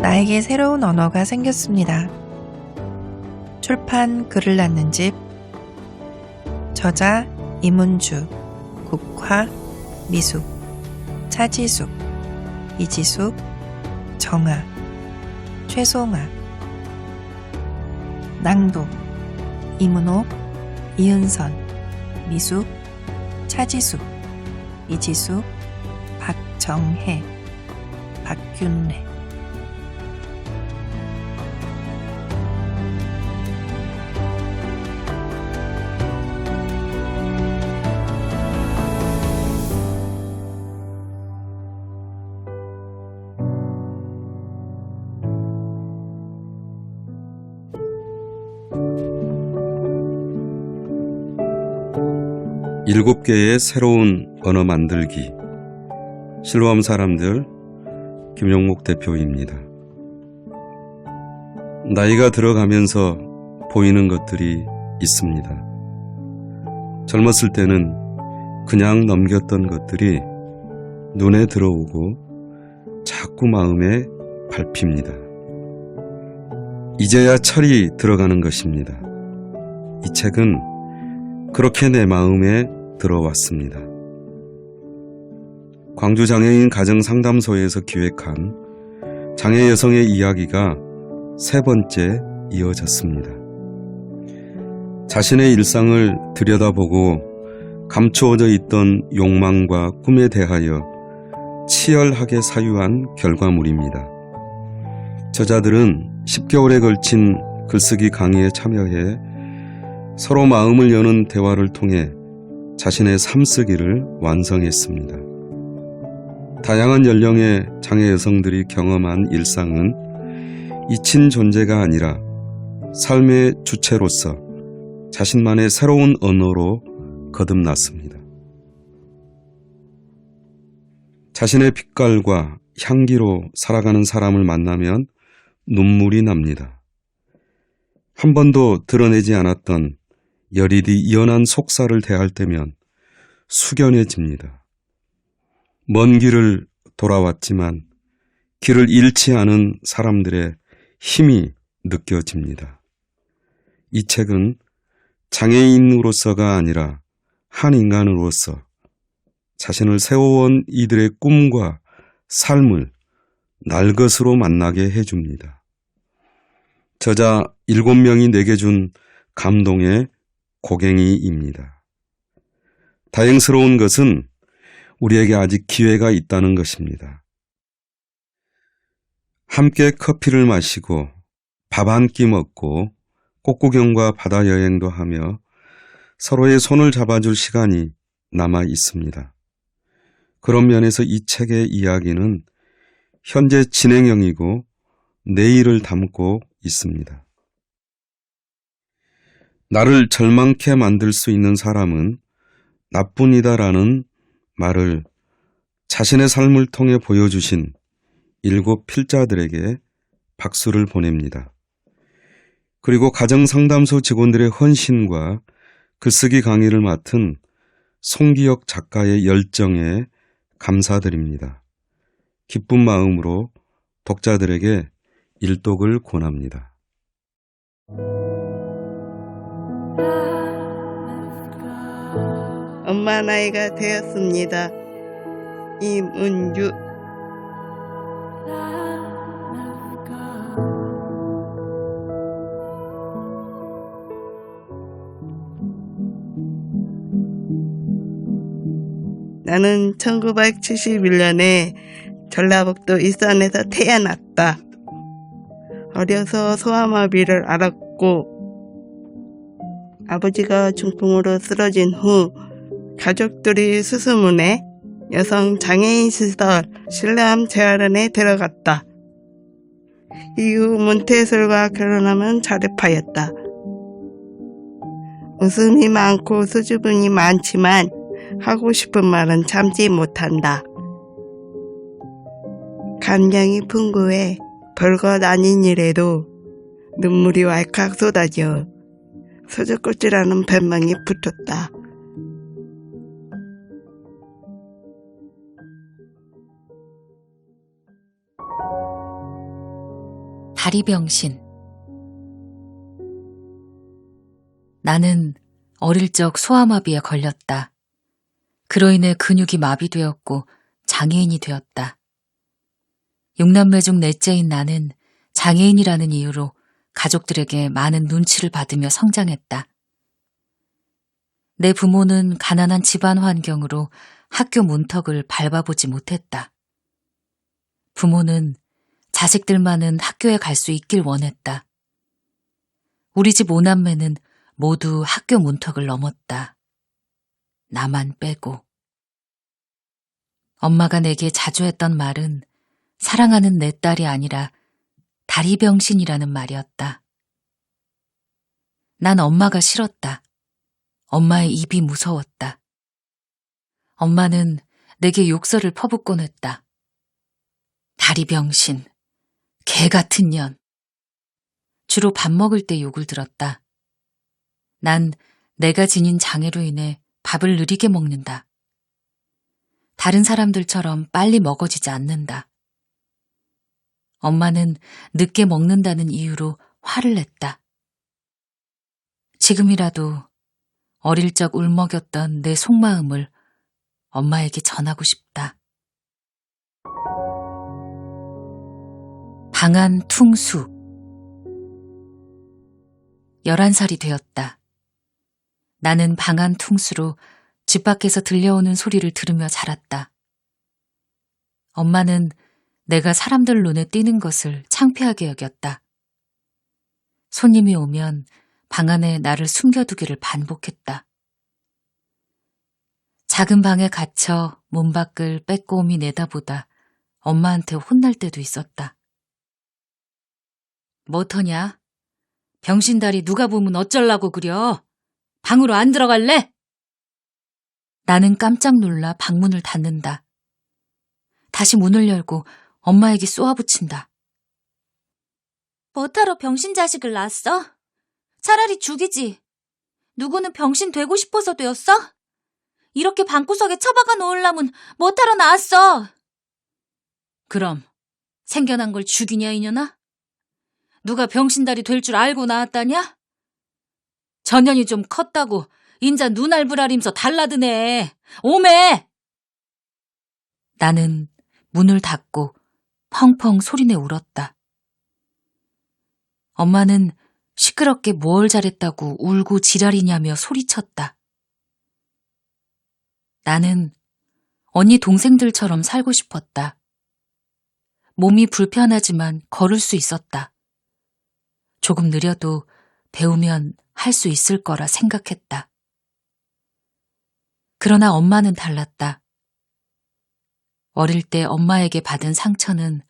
나에게 새로운 언어가 생겼습니다. 출판 글을 낳는 집. 저자 이문주, 국화, 미숙, 차지숙, 이지숙, 정아, 최송아. 낭독 이문옥, 이은선, 미숙, 차지숙, 이지숙, 박정혜, 박균래. 일곱 개의 새로운 언어 만들기. 실로암 사람들 김용목 대표입니다. 나이가 들어가면서 보이는 것들이 있습니다. 젊었을 때는 그냥 넘겼던 것들이 눈에 들어오고 자꾸 마음에 밟힙니다. 이제야 철이 들어가는 것입니다. 이 책은 그렇게 내 마음에 들어왔습니다. 광주 장애인 가정상담소에서 기획한 장애 여성의 이야기가 세 번째 이어졌습니다. 자신의 일상을 들여다보고 감추어져 있던 욕망과 꿈에 대하여 치열하게 사유한 결과물입니다. 저자들은 10개월에 걸친 글쓰기 강의에 참여해 서로 마음을 여는 대화를 통해 자신의 삶쓰기를 완성했습니다. 다양한 연령의 장애 여성들이 경험한 일상은 잊힌 존재가 아니라 삶의 주체로서 자신만의 새로운 언어로 거듭났습니다. 자신의 빛깔과 향기로 살아가는 사람을 만나면 눈물이 납니다. 한 번도 드러내지 않았던 여리디 연한 속살을 대할 때면 숙연해집니다. 먼 길을 돌아왔지만 길을 잃지 않은 사람들의 힘이 느껴집니다. 이 책은 장애인으로서가 아니라 한 인간으로서 자신을 세워온 이들의 꿈과 삶을 날것으로 만나게 해줍니다. 저자 7명이 내게 준 감동의 고갱이입니다. 다행스러운 것은 우리에게 아직 기회가 있다는 것입니다. 함께 커피를 마시고 밥 한 끼 먹고 꽃구경과 바다 여행도 하며 서로의 손을 잡아줄 시간이 남아 있습니다. 그런 면에서 이 책의 이야기는 현재 진행형이고 내일을 담고 있습니다. 나를 절망케 만들 수 있는 사람은 나뿐이다라는 말을 자신의 삶을 통해 보여주신 7 필자들에게 박수를 보냅니다. 그리고 가정상담소 직원들의 헌신과 글쓰기 강의를 맡은 송기혁 작가의 열정에 감사드립니다. 기쁜 마음으로 독자들에게 일독을 권합니다. 엄마 나이가 되었습니다. 이문주. 나는 1971년에 전라북도 일산에서 태어났다. 어려서 소아마비를 앓았고 아버지가 중풍으로 쓰러진 후 가족들이 수소문해 여성 장애인 시설 실내암 재활원에 들어갔다. 이후 문태술과 결혼하면 자립하였다. 웃음이 많고 수줍음이 많지만 하고 싶은 말은 참지 못한다. 감정이 풍부해 별것 아닌 일에도 눈물이 왈칵 쏟아져 소주꽃이라는 별명이 붙었다. 다리병신. 나는 어릴 적 소아마비에 걸렸다. 그로 인해 근육이 마비되었고 장애인이 되었다. 6남매 중 넷째인 나는 장애인이라는 이유로 가족들에게 많은 눈치를 받으며 성장했다. 내 부모는 가난한 집안 환경으로 학교 문턱을 밟아보지 못했다. 부모는 자식들만은 학교에 갈 수 있길 원했다. 우리 집 5남매는 모두 학교 문턱을 넘었다. 나만 빼고. 엄마가 내게 자주 했던 말은 사랑하는 내 딸이 아니라 다리병신이라는 말이었다. 난 엄마가 싫었다. 엄마의 입이 무서웠다. 엄마는 내게 욕설을 퍼붓곤 했다. 다리병신, 개 같은 년. 주로 밥 먹을 때 욕을 들었다. 난 내가 지닌 장애로 인해 밥을 느리게 먹는다. 다른 사람들처럼 빨리 먹어지지 않는다. 엄마는 늦게 먹는다는 이유로 화를 냈다. 지금이라도 어릴 적 울먹였던 내 속마음을 엄마에게 전하고 싶다. 방안 퉁수. 11살이 되었다. 나는 방안 퉁수로 집 밖에서 들려오는 소리를 들으며 자랐다. 엄마는 내가 사람들 눈에 띄는 것을 창피하게 여겼다. 손님이 오면 방 안에 나를 숨겨두기를 반복했다. 작은 방에 갇혀 문 밖을 빼꼼히 내다보다 엄마한테 혼날 때도 있었다. 뭐터냐? 병신다리 누가 보면 어쩌려고 그려? 방으로 안 들어갈래? 나는 깜짝 놀라 방문을 닫는다. 다시 문을 열고 엄마에게 쏘아붙인다. 뭐하러 병신 자식을 낳았어? 차라리 죽이지. 누구는 병신 되고 싶어서 되었어? 이렇게 방구석에 처박아 놓으려면 뭐하러 낳았어? 그럼 생겨난 걸 죽이냐 이년아? 누가 병신다리 될 줄 알고 낳았다냐? 전년이 좀 컸다고 인자 눈알부라리면서 달라드네. 오매! 나는 문을 닫고 펑펑 소리내 울었다. 엄마는 시끄럽게 뭘 잘했다고 울고 지랄이냐며 소리쳤다. 나는 언니 동생들처럼 살고 싶었다. 몸이 불편하지만 걸을 수 있었다. 조금 느려도 배우면 할 수 있을 거라 생각했다. 그러나 엄마는 달랐다. 어릴 때 엄마에게 받은 상처는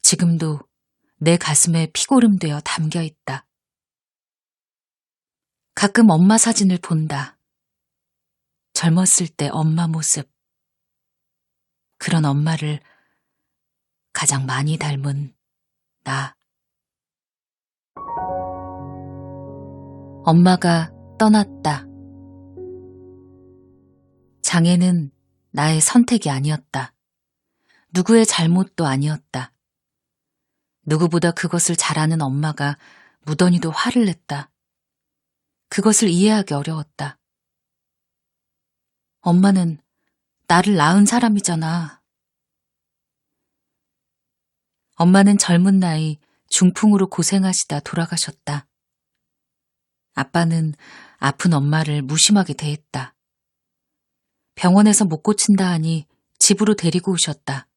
지금도 내 가슴에 피고름되어 담겨 있다. 가끔 엄마 사진을 본다. 젊었을 때 엄마 모습. 그런 엄마를 가장 많이 닮은 나. 엄마가 떠났다. 장애는 나의 선택이 아니었다. 누구의 잘못도 아니었다. 누구보다 그것을 잘 아는 엄마가 무던히도 화를 냈다. 그것을 이해하기 어려웠다. 엄마는 나를 낳은 사람이잖아. 엄마는 젊은 나이 중풍으로 고생하시다 돌아가셨다. 아빠는 아픈 엄마를 무심하게 대했다. 병원에서 못 고친다 하니 집으로 데리고 오셨다.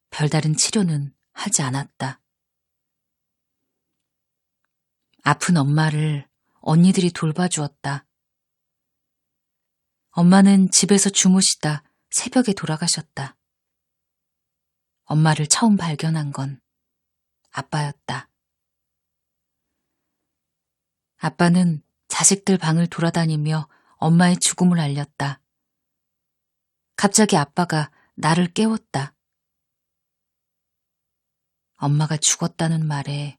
별다른 치료는 하지 않았다. 아픈 엄마를 언니들이 돌봐주었다. 엄마는 집에서 주무시다 새벽에 돌아가셨다. 엄마를 처음 발견한 건 아빠였다. 아빠는 자식들 방을 돌아다니며 엄마의 죽음을 알렸다. 갑자기 아빠가 나를 깨웠다. 엄마가 죽었다는 말에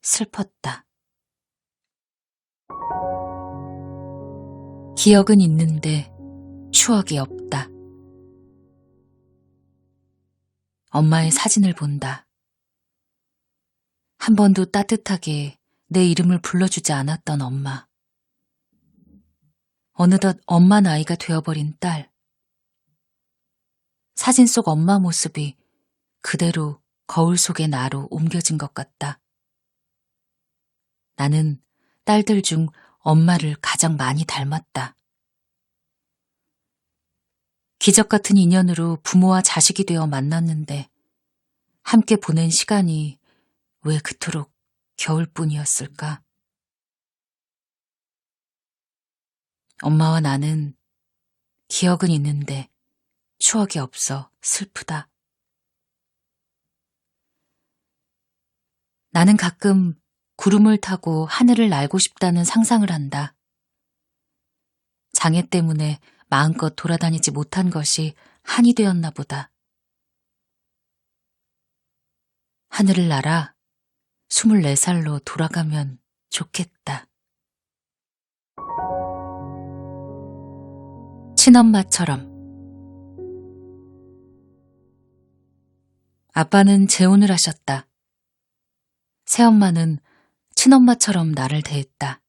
슬펐다. 기억은 있는데 추억이 없다. 엄마의 사진을 본다. 한 번도 따뜻하게 내 이름을 불러주지 않았던 엄마. 어느덧 엄마 나이가 되어버린 딸. 사진 속 엄마 모습이 그대로 거울 속의 나로 옮겨진 것 같다. 나는 딸들 중 엄마를 가장 많이 닮았다. 기적 같은 인연으로 부모와 자식이 되어 만났는데 함께 보낸 시간이 왜 그토록 겨울뿐이었을까? 엄마와 나는 기억은 있는데 추억이 없어 슬프다. 나는 가끔 구름을 타고 하늘을 날고 싶다는 상상을 한다. 장애 때문에 마음껏 돌아다니지 못한 것이 한이 되었나 보다. 하늘을 날아 24살로 돌아가면 좋겠다. 친엄마처럼. 아빠는 재혼을 하셨다. 새엄마는 친엄마처럼 나를 대했다.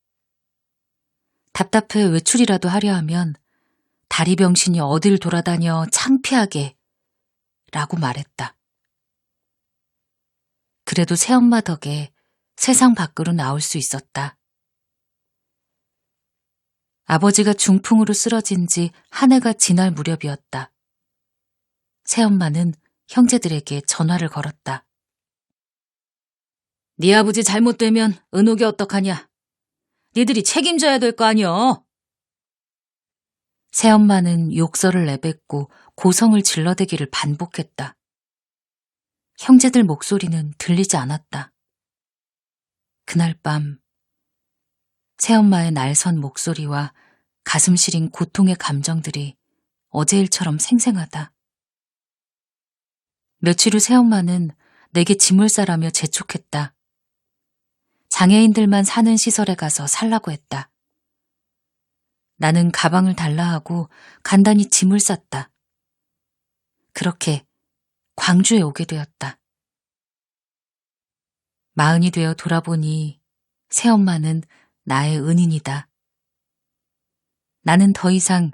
답답해 외출이라도 하려 하면 다리 병신이 어딜 돌아다녀 창피하게 라고 말했다. 그래도 새엄마 덕에 세상 밖으로 나올 수 있었다. 아버지가 중풍으로 쓰러진 지 한 해가 지날 무렵이었다. 새엄마는 형제들에게 전화를 걸었다. 네 아버지 잘못되면 은옥이 어떡하냐? 니들이 책임져야 될 거 아니여. 새엄마는 욕설을 내뱉고 고성을 질러대기를 반복했다. 형제들 목소리는 들리지 않았다. 그날 밤 새엄마의 날선 목소리와 가슴 시린 고통의 감정들이 어제 일처럼 생생하다. 며칠 후 새엄마는 내게 짐을 싸라며 재촉했다. 장애인들만 사는 시설에 가서 살라고 했다. 나는 가방을 달라 하고 간단히 짐을 쌌다. 그렇게 광주에 오게 되었다. 40이 되어 돌아보니 새엄마는 나의 은인이다. 나는 더 이상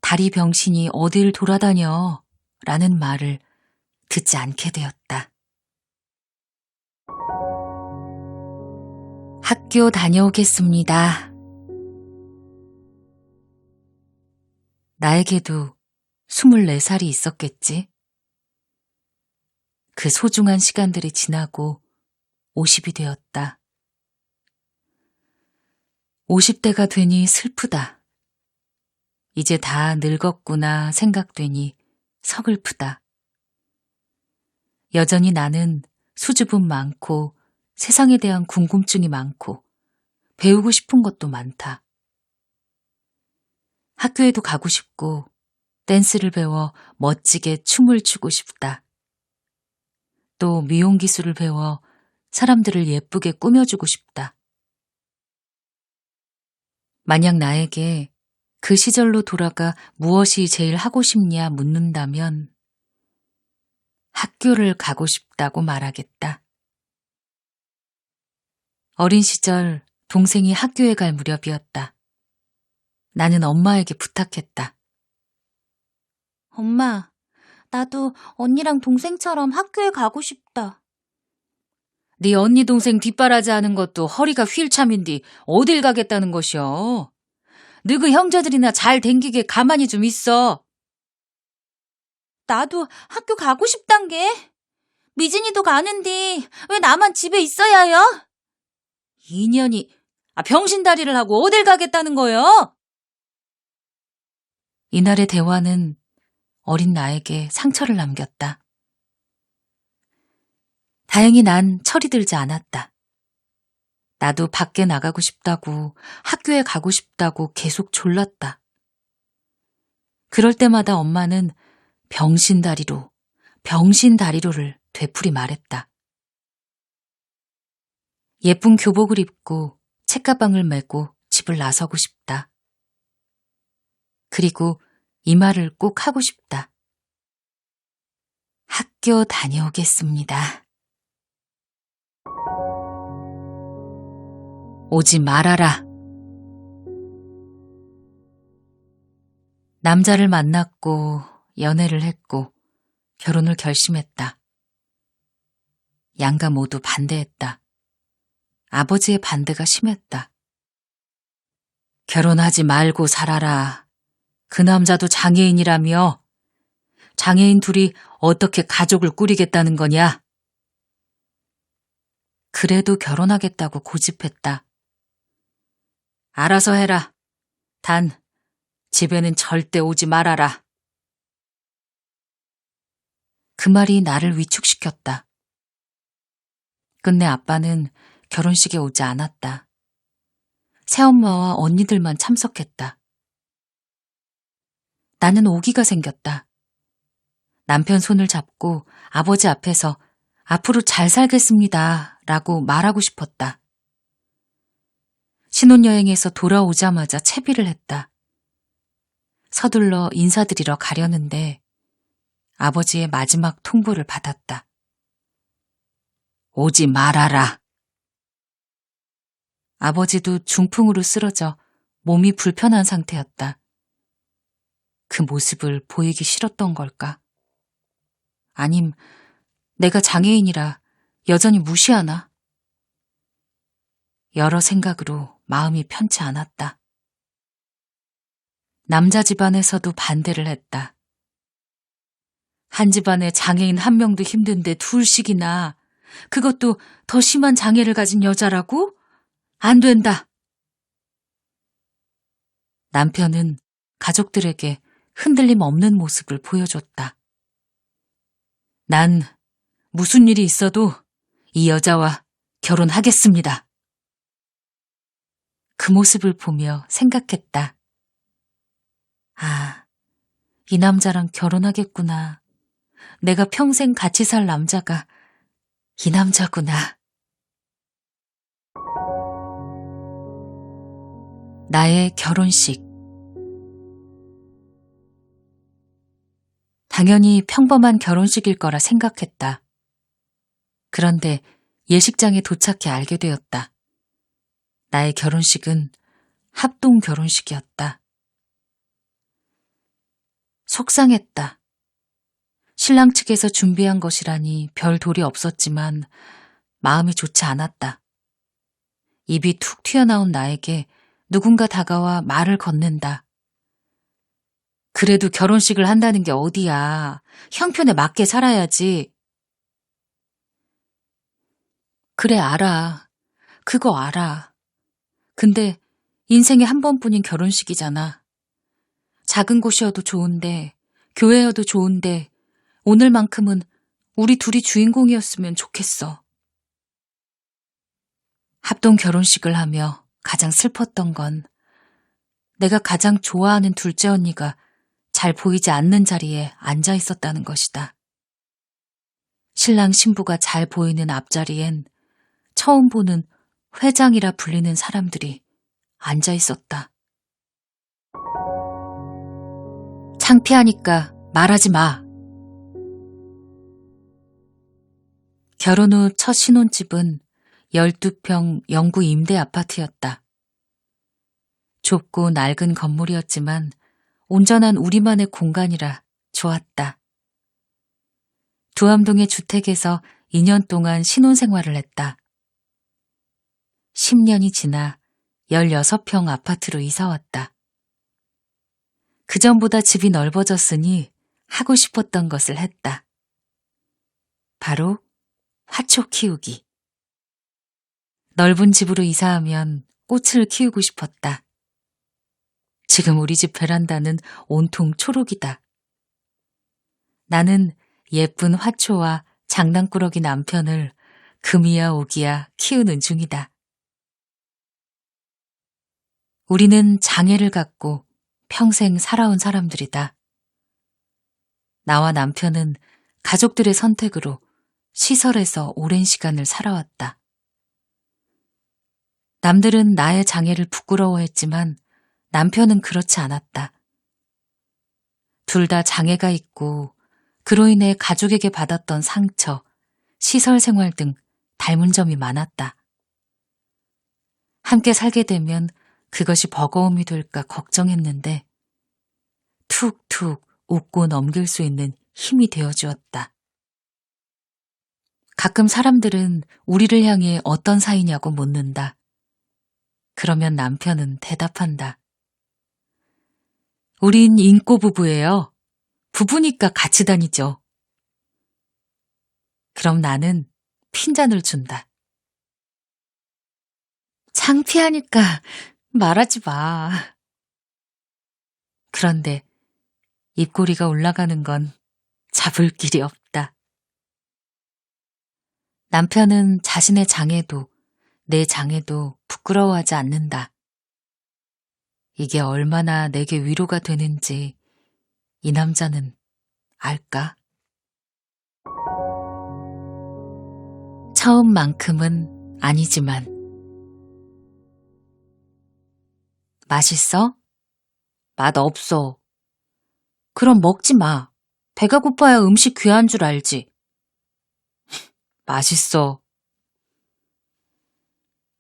다리 병신이 어딜 돌아다녀 라는 말을 듣지 않게 되었다. 학교 다녀오겠습니다. 나에게도 24살이 있었겠지. 그 소중한 시간들이 지나고 50이 되었다. 50대가 되니 슬프다. 이제 다 늙었구나 생각되니 서글프다. 여전히 나는 수줍음 많고 세상에 대한 궁금증이 많고 배우고 싶은 것도 많다. 학교에도 가고 싶고 댄스를 배워 멋지게 춤을 추고 싶다. 또 미용 기술을 배워 사람들을 예쁘게 꾸며주고 싶다. 만약 나에게 그 시절로 돌아가 무엇이 제일 하고 싶냐 묻는다면 학교를 가고 싶다고 말하겠다. 어린 시절 동생이 학교에 갈 무렵이었다. 나는 엄마에게 부탁했다. 엄마, 나도 언니랑 동생처럼 학교에 가고 싶다. 네 언니 동생 뒷바라지 하는 것도 허리가 휠참인디 어딜 가겠다는 것이여. 너그 형제들이나 잘 댕기게 가만히 좀 있어. 나도 학교 가고 싶단 게. 미진이도 가는데 왜 나만 집에 있어야 해요? 인연이 병신다리를 하고 어딜 가겠다는 거요? 이날의 대화는 어린 나에게 상처를 남겼다. 다행히 난 철이 들지 않았다. 나도 밖에 나가고 싶다고, 학교에 가고 싶다고 계속 졸랐다. 그럴 때마다 엄마는 병신다리로를 되풀이 말했다. 예쁜 교복을 입고 책가방을 메고 집을 나서고 싶다. 그리고 이 말을 꼭 하고 싶다. 학교 다녀오겠습니다. 오지 말아라. 남자를 만났고 연애를 했고 결혼을 결심했다. 양가 모두 반대했다. 아버지의 반대가 심했다. 결혼하지 말고 살아라. 그 남자도 장애인이라며. 장애인 둘이 어떻게 가족을 꾸리겠다는 거냐? 그래도 결혼하겠다고 고집했다. 알아서 해라. 단, 집에는 절대 오지 말아라. 그 말이 나를 위축시켰다. 끝내 아빠는 결혼식에 오지 않았다. 새엄마와 언니들만 참석했다. 나는 오기가 생겼다. 남편 손을 잡고 아버지 앞에서 앞으로 잘 살겠습니다 라고 말하고 싶었다. 신혼여행에서 돌아오자마자 채비를 했다. 서둘러 인사드리러 가려는데 아버지의 마지막 통보를 받았다. 오지 말아라. 아버지도 중풍으로 쓰러져 몸이 불편한 상태였다. 그 모습을 보이기 싫었던 걸까? 아님 내가 장애인이라 여전히 무시하나? 여러 생각으로 마음이 편치 않았다. 남자 집안에서도 반대를 했다. 한 집안에 장애인 한 명도 힘든데 둘씩이나, 그것도 더 심한 장애를 가진 여자라고? 안 된다. 남편은 가족들에게 흔들림 없는 모습을 보여줬다. 난 무슨 일이 있어도 이 여자와 결혼하겠습니다. 그 모습을 보며 생각했다. 아, 이 남자랑 결혼하겠구나. 내가 평생 같이 살 남자가 이 남자구나. 나의 결혼식. 당연히 평범한 결혼식일 거라 생각했다. 그런데 예식장에 도착해 알게 되었다. 나의 결혼식은 합동 결혼식이었다. 속상했다. 신랑 측에서 준비한 것이라니 별 도리 없었지만 마음이 좋지 않았다. 입이 툭 튀어나온 나에게 누군가 다가와 말을 건넨다. 그래도 결혼식을 한다는 게 어디야. 형편에 맞게 살아야지. 그래, 알아. 그거 알아. 근데 인생에 한 번뿐인 결혼식이잖아. 작은 곳이어도 좋은데, 교회여도 좋은데, 오늘만큼은 우리 둘이 주인공이었으면 좋겠어. 합동 결혼식을 하며 가장 슬펐던 건 내가 가장 좋아하는 둘째 언니가 잘 보이지 않는 자리에 앉아 있었다는 것이다. 신랑 신부가 잘 보이는 앞자리엔 처음 보는 회장이라 불리는 사람들이 앉아 있었다. 창피하니까 말하지 마. 결혼 후 첫 신혼집은 12평 영구 임대 아파트였다. 좁고 낡은 건물이었지만 온전한 우리만의 공간이라 좋았다. 두암동의 주택에서 2년 동안 신혼생활을 했다. 10년이 지나 16평 아파트로 이사왔다. 그전보다 집이 넓어졌으니 하고 싶었던 것을 했다. 바로 화초 키우기. 넓은 집으로 이사하면 꽃을 키우고 싶었다. 지금 우리 집 베란다는 온통 초록이다. 나는 예쁜 화초와 장난꾸러기 남편을 금이야 오기야 키우는 중이다. 우리는 장애를 갖고 평생 살아온 사람들이다. 나와 남편은 가족들의 선택으로 시설에서 오랜 시간을 살아왔다. 남들은 나의 장애를 부끄러워했지만 남편은 그렇지 않았다. 둘 다 장애가 있고 그로 인해 가족에게 받았던 상처, 시설 생활 등 닮은 점이 많았다. 함께 살게 되면 그것이 버거움이 될까 걱정했는데 툭툭 웃고 넘길 수 있는 힘이 되어주었다. 가끔 사람들은 우리를 향해 어떤 사이냐고 묻는다. 그러면 남편은 대답한다. 우린 인꼬 부부예요. 부부니까 같이 다니죠. 그럼 나는 핀잔을 준다. 창피하니까 말하지 마. 그런데 입꼬리가 올라가는 건 잡을 길이 없다. 남편은 자신의 장애도 내 장애도 부끄러워하지 않는다. 이게 얼마나 내게 위로가 되는지 이 남자는 알까? 처음만큼은 아니지만. 맛있어? 맛 없어. 그럼 먹지 마. 배가 고파야 음식 귀한 줄 알지. 맛있어.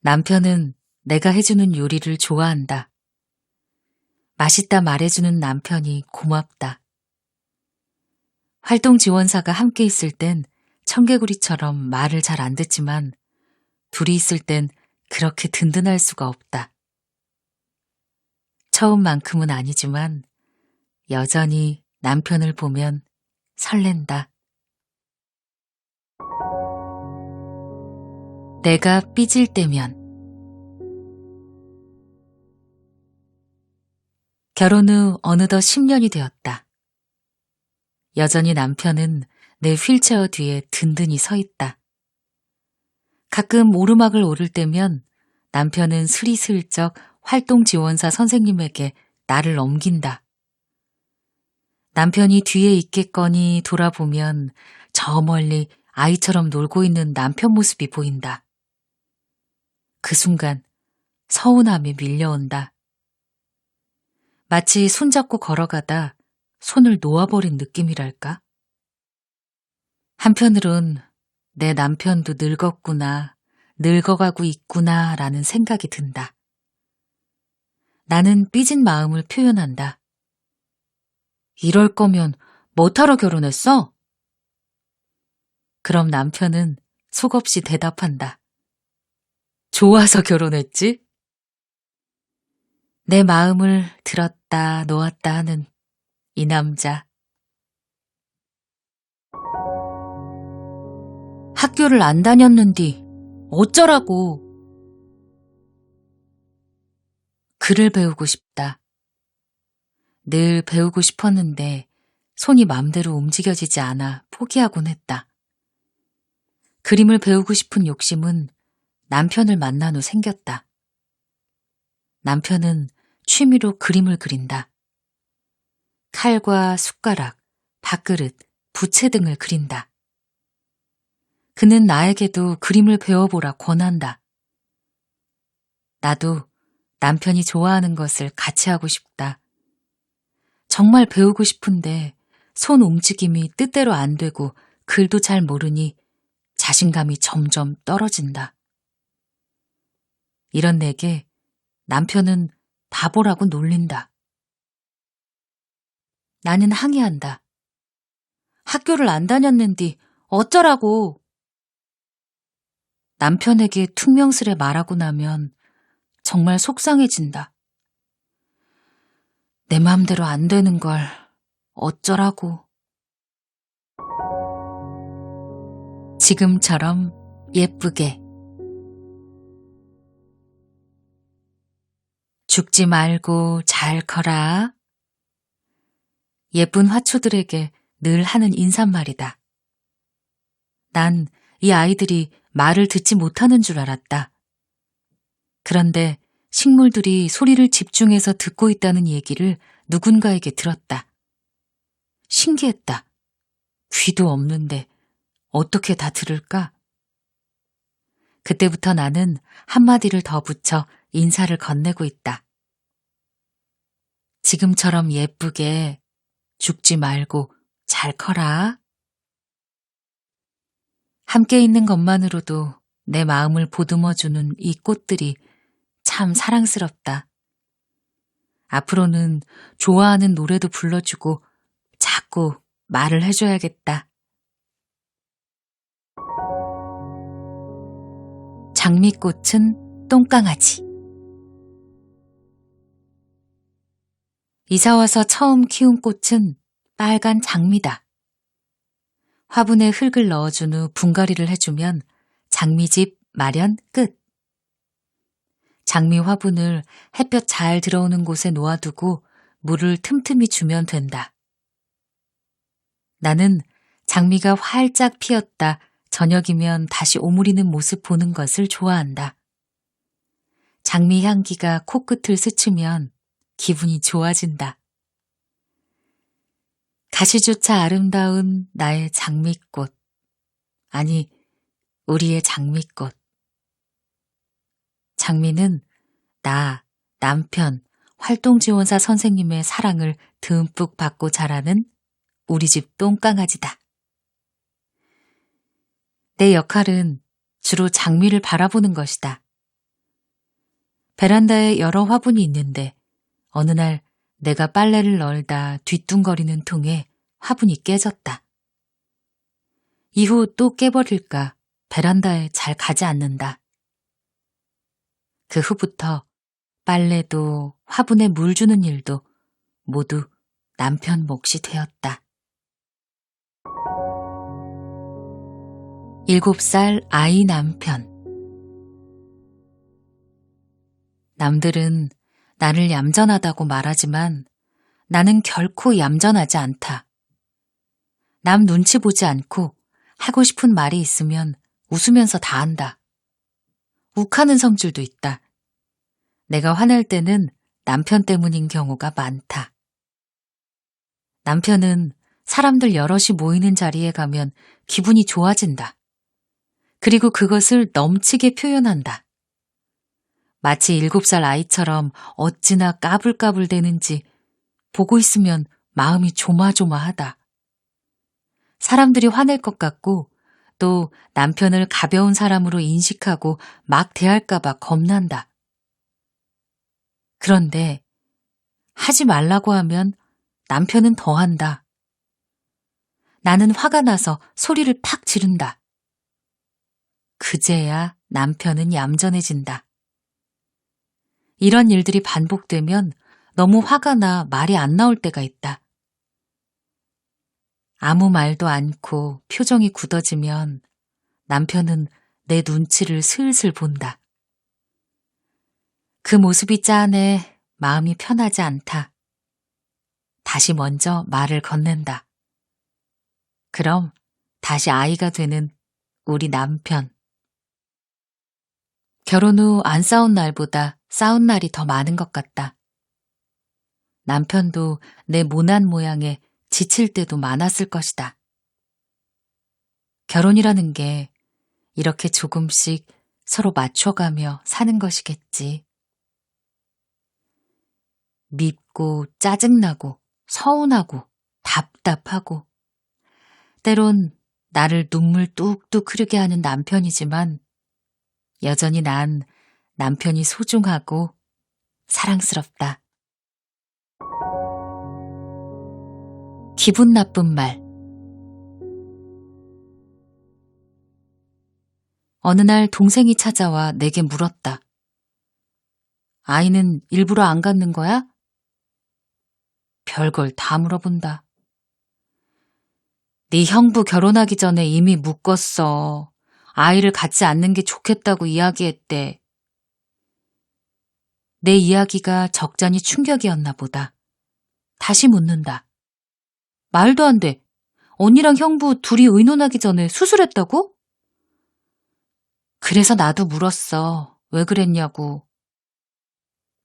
남편은 내가 해주는 요리를 좋아한다. 맛있다 말해주는 남편이 고맙다. 활동 지원사가 함께 있을 땐 청개구리처럼 말을 잘 안 듣지만 둘이 있을 땐 그렇게 든든할 수가 없다. 처음만큼은 아니지만 여전히 남편을 보면 설렌다. 내가 삐질 때면. 결혼 후 어느덧 10년이 되었다. 여전히 남편은 내 휠체어 뒤에 든든히 서 있다. 가끔 오르막을 오를 때면 남편은 스리슬쩍 활동지원사 선생님에게 나를 넘긴다. 남편이 뒤에 있겠거니 돌아보면 저 멀리 아이처럼 놀고 있는 남편 모습이 보인다. 그 순간 서운함이 밀려온다. 마치 손잡고 걸어가다 손을 놓아버린 느낌이랄까? 한편으론 내 남편도 늙었구나, 늙어가고 있구나 라는 생각이 든다. 나는 삐진 마음을 표현한다. 이럴 거면 뭐하러 결혼했어? 그럼 남편은 속없이 대답한다. 좋아서 결혼했지? 내 마음을 들었다 놓았다 하는 이 남자. 학교를 안 다녔는디 어쩌라고. 글을 배우고 싶다. 늘 배우고 싶었는데 손이 맘대로 움직여지지 않아 포기하곤 했다. 그림을 배우고 싶은 욕심은 남편을 만난 후 생겼다. 남편은 취미로 그림을 그린다. 칼과 숟가락, 밥그릇, 부채 등을 그린다. 그는 나에게도 그림을 배워보라 권한다. 나도 남편이 좋아하는 것을 같이 하고 싶다. 정말 배우고 싶은데 손 움직임이 뜻대로 안 되고 글도 잘 모르니 자신감이 점점 떨어진다. 이런 내게 남편은 바보라고 놀린다. 나는 항의한다. 학교를 안 다녔는디 어쩌라고. 남편에게 퉁명스레 말하고 나면 정말 속상해진다. 내 마음대로 안 되는 걸 어쩌라고. 지금처럼 예쁘게. 죽지 말고 잘 커라. 예쁜 화초들에게 늘 하는 인사말이다. 난 이 아이들이 말을 듣지 못하는 줄 알았다. 그런데 식물들이 소리를 집중해서 듣고 있다는 얘기를 누군가에게 들었다. 신기했다. 귀도 없는데 어떻게 다 들을까? 그때부터 나는 한마디를 더 붙여 인사를 건네고 있다. 지금처럼 예쁘게 죽지 말고 잘 커라. 함께 있는 것만으로도 내 마음을 보듬어주는 이 꽃들이 참 사랑스럽다. 앞으로는 좋아하는 노래도 불러주고 자꾸 말을 해줘야겠다. 장미꽃은 똥강아지. 이사와서 처음 키운 꽃은 빨간 장미다. 화분에 흙을 넣어준 후 분갈이를 해주면 장미집 마련 끝. 장미 화분을 햇볕 잘 들어오는 곳에 놓아두고 물을 틈틈이 주면 된다. 나는 장미가 활짝 피었다 저녁이면 다시 오므리는 모습 보는 것을 좋아한다. 장미 향기가 코끝을 스치면 기분이 좋아진다. 가시조차 아름다운 나의 장미꽃. 아니, 우리의 장미꽃. 장미는 나, 남편, 활동지원사 선생님의 사랑을 듬뿍 받고 자라는 우리 집 똥강아지다. 내 역할은 주로 장미를 바라보는 것이다. 베란다에 여러 화분이 있는데 어느 날 내가 빨래를 널다 뒤뚱거리는 통에 화분이 깨졌다. 이후 또 깨버릴까 베란다에 잘 가지 않는다. 그 후부터 빨래도 화분에 물 주는 일도 모두 남편 몫이 되었다. 7살 아이 남편. 남들은 나를 얌전하다고 말하지만 나는 결코 얌전하지 않다. 남 눈치 보지 않고 하고 싶은 말이 있으면 웃으면서 다 한다. 욱하는 성질도 있다. 내가 화날 때는 남편 때문인 경우가 많다. 남편은 사람들 여럿이 모이는 자리에 가면 기분이 좋아진다. 그리고 그것을 넘치게 표현한다. 마치 7살 아이처럼 어찌나 까불까불 대는지 보고 있으면 마음이 조마조마하다. 사람들이 화낼 것 같고 또 남편을 가벼운 사람으로 인식하고 막 대할까봐 겁난다. 그런데 하지 말라고 하면 남편은 더 한다. 나는 화가 나서 소리를 팍 지른다. 그제야 남편은 얌전해진다. 이런 일들이 반복되면 너무 화가 나 말이 안 나올 때가 있다. 아무 말도 않고 표정이 굳어지면 남편은 내 눈치를 슬슬 본다. 그 모습이 짠해 마음이 편하지 않다. 다시 먼저 말을 건넨다. 그럼 다시 아이가 되는 우리 남편. 결혼 후 안 싸운 날보다 싸운 날이 더 많은 것 같다. 남편도 내 모난 모양에 지칠 때도 많았을 것이다. 결혼이라는 게 이렇게 조금씩 서로 맞춰가며 사는 것이겠지. 밉고 짜증나고 서운하고 답답하고 때론 나를 눈물 뚝뚝 흐르게 하는 남편이지만 여전히 난 남편이 소중하고 사랑스럽다. 기분 나쁜 말. 어느 날 동생이 찾아와 내게 물었다. 아이는 일부러 안 갖는 거야? 별걸 다 물어본다. 네 형부 결혼하기 전에 이미 묶었어. 아이를 갖지 않는 게 좋겠다고 이야기했대. 내 이야기가 적잖이 충격이었나 보다. 다시 묻는다. 말도 안 돼. 언니랑 형부 둘이 의논하기 전에 수술했다고? 그래서 나도 물었어. 왜 그랬냐고.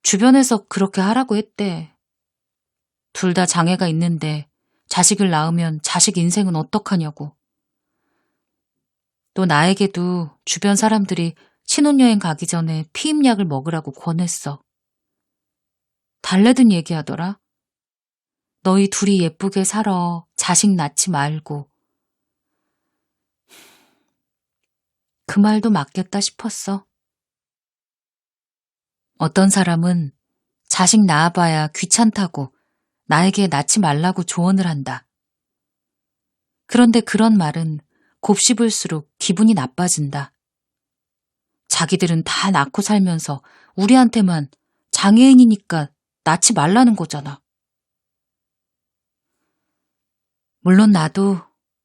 주변에서 그렇게 하라고 했대. 둘 다 장애가 있는데 자식을 낳으면 자식 인생은 어떡하냐고. 또 나에게도 주변 사람들이 신혼여행 가기 전에 피임약을 먹으라고 권했어. 달래든 얘기하더라. 너희 둘이 예쁘게 살아. 자식 낳지 말고. 그 말도 맞겠다 싶었어. 어떤 사람은 자식 낳아봐야 귀찮다고 나에게 낳지 말라고 조언을 한다. 그런데 그런 말은 곱씹을수록 기분이 나빠진다. 자기들은 다 낳고 살면서 우리한테만 장애인이니까 낳지 말라는 거잖아. 물론 나도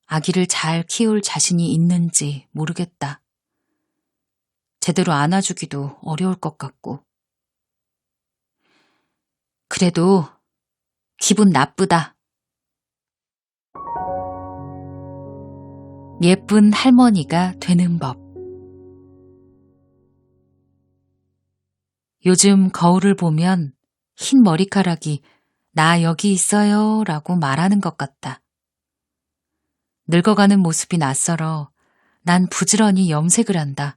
아기를 잘 키울 자신이 있는지 모르겠다. 제대로 안아주기도 어려울 것 같고. 그래도 기분 나쁘다. 예쁜 할머니가 되는 법. 요즘 거울을 보면 흰 머리카락이 나 여기 있어요 라고 말하는 것 같다. 늙어가는 모습이 낯설어 난 부지런히 염색을 한다.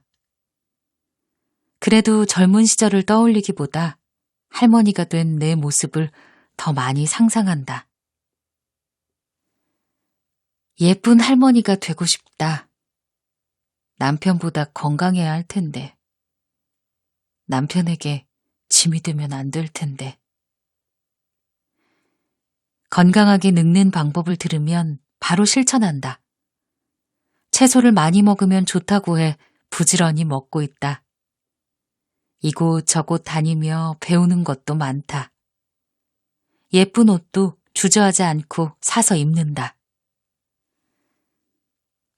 그래도 젊은 시절을 떠올리기보다 할머니가 된 내 모습을 더 많이 상상한다. 예쁜 할머니가 되고 싶다. 남편보다 건강해야 할 텐데. 남편에게 짐이 되면 안 될 텐데. 건강하게 늙는 방법을 들으면 바로 실천한다. 채소를 많이 먹으면 좋다고 해 부지런히 먹고 있다. 이곳 저곳 다니며 배우는 것도 많다. 예쁜 옷도 주저하지 않고 사서 입는다.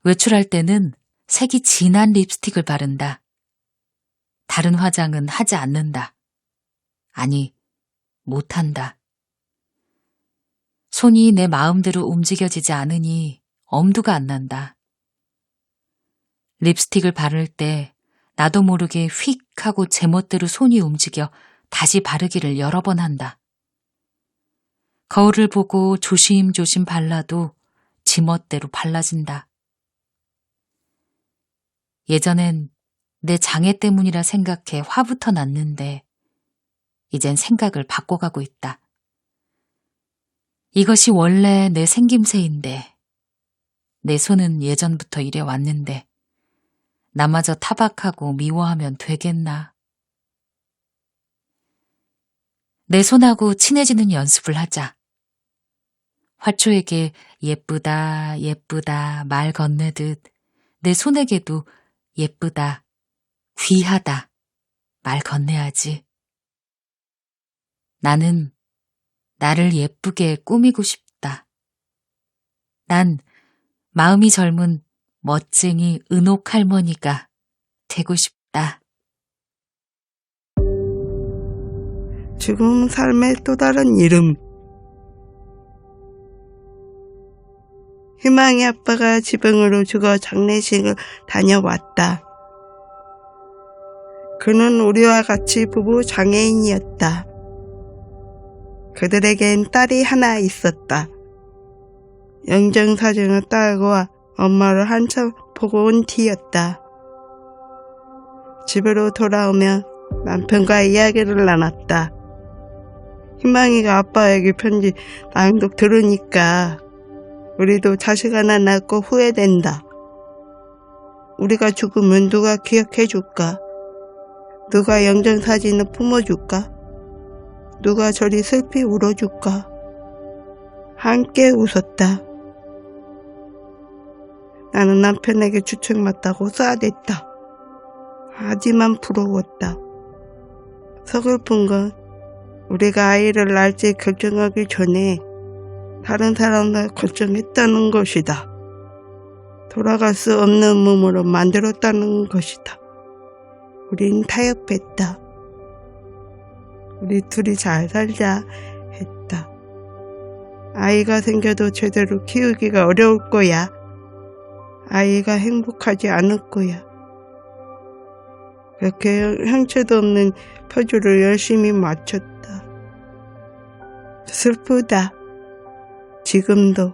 외출할 때는 색이 진한 립스틱을 바른다. 다른 화장은 하지 않는다. 아니, 못한다. 손이 내 마음대로 움직여지지 않으니 엄두가 안 난다. 립스틱을 바를 때 나도 모르게 휙 하고 제멋대로 손이 움직여 다시 바르기를 여러 번 한다. 거울을 보고 조심조심 발라도 지멋대로 발라진다. 예전엔 내 장애 때문이라 생각해 화부터 났는데 이젠 생각을 바꿔가고 있다. 이것이 원래 내 생김새인데 내 손은 예전부터 이래 왔는데 나마저 타박하고 미워하면 되겠나. 내 손하고 친해지는 연습을 하자. 화초에게 예쁘다 예쁘다 말 건네듯 내 손에게도 예쁘다 귀하다 말 건네야지. 나는 나를 예쁘게 꾸미고 싶다. 난 마음이 젊은 멋쟁이 은옥 할머니가 되고 싶다. 죽음 삶의 또 다른 이름. 희망이 아빠가 지병으로 죽어 장례식을 다녀왔다. 그는 우리와 같이 부부 장애인이었다. 그들에겐 딸이 하나 있었다. 영정사진을 딸과 엄마를 한참 보고 온 뒤였다. 집으로 돌아오며 남편과 이야기를 나눴다. 희망이가 아빠에게 편지 낭독 들으니까 우리도 자식 하나 낳고 후회된다. 우리가 죽으면 누가 기억해줄까? 누가 영정사진을 품어줄까? 누가 저리 슬피 울어줄까? 함께 웃었다. 나는 남편에게 주책맞다고 쏴댔다. 하지만 부러웠다. 서글픈 건 우리가 아이를 낳을지 결정하기 전에 다른 사람을 걱정했다는 것이다. 돌아갈 수 없는 몸으로 만들었다는 것이다. 우린 타협했다. 우리 둘이 잘 살자 했다. 아이가 생겨도 제대로 키우기가 어려울 거야. 아이가 행복하지 않을 거야. 그렇게 형체도 없는 표주를 열심히 맞췄다. 슬프다. 지금도